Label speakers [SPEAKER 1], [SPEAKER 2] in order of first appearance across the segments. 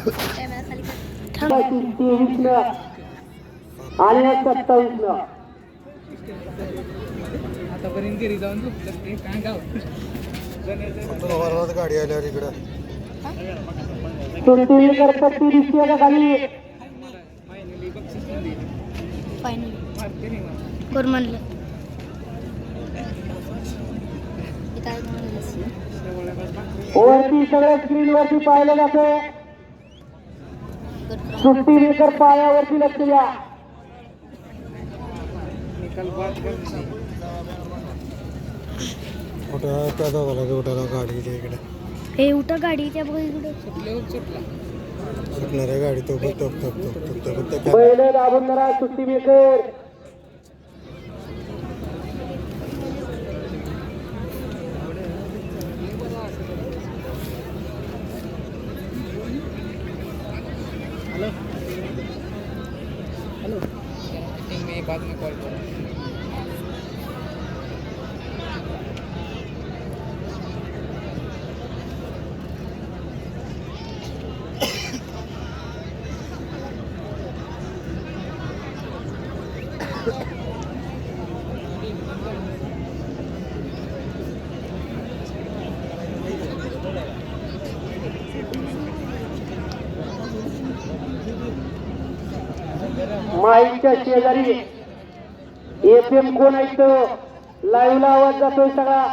[SPEAKER 1] 23 आणि 27
[SPEAKER 2] आतापर्यंत घरी जाऊन झोपलं ते काय गाव
[SPEAKER 3] गाडी आल्यावर इकडं
[SPEAKER 1] सुट्टी करतात दिसते का खाली
[SPEAKER 2] फायनली बक्षीस पण दिली
[SPEAKER 4] फायनली
[SPEAKER 2] मारते नाही मला
[SPEAKER 4] कोण म्हणलं
[SPEAKER 1] वरती सगळ्या स्क्रीन वरती पाहिलं जातं. सुट्टी मेकर पायावरती लक्ष द्या.
[SPEAKER 2] निकाल बाद करणार
[SPEAKER 3] कुठं त्या दोघाला उठाला गाडी इकडे
[SPEAKER 4] हे उठा गाडी त्या बघ इकडे
[SPEAKER 2] सुटला
[SPEAKER 3] सुटणार आहे गाडी तो
[SPEAKER 1] बैल दाबून धरा सुट्टी मेकर.
[SPEAKER 2] हॅलो मी बाद में कॉल करूँ
[SPEAKER 1] माईच्या शेजारी FM कोण ऐकतो लाईव्हला आवाज जातोय सगळा.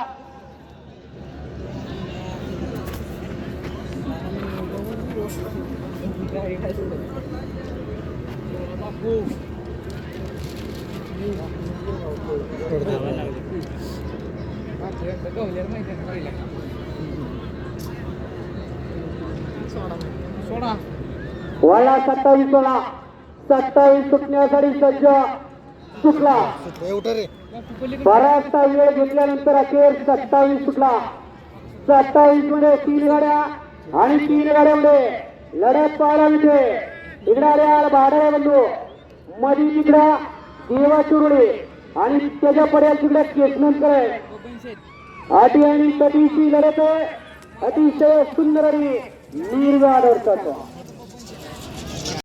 [SPEAKER 2] सोडा
[SPEAKER 1] वाला 27 सुटण्यासाठी सज्ज सुटला.
[SPEAKER 3] उठा रे
[SPEAKER 1] बराचसा वेळ घेतल्यानंतर अखेर 27 सुटला. 27 मध्ये 3 गाड्या आणि 3 गाड्यामध्ये लढत पाहायला मिळते. इकडे आल्या भाडाळे बंधू मधी तिकडा देवा चुरुडे आणि त्याच्या पर्याय तिकडे केसनंतर आटी आणि तटीची लढत आहे. अतिशय सुंदर आणि निर्वाद अर्थाचा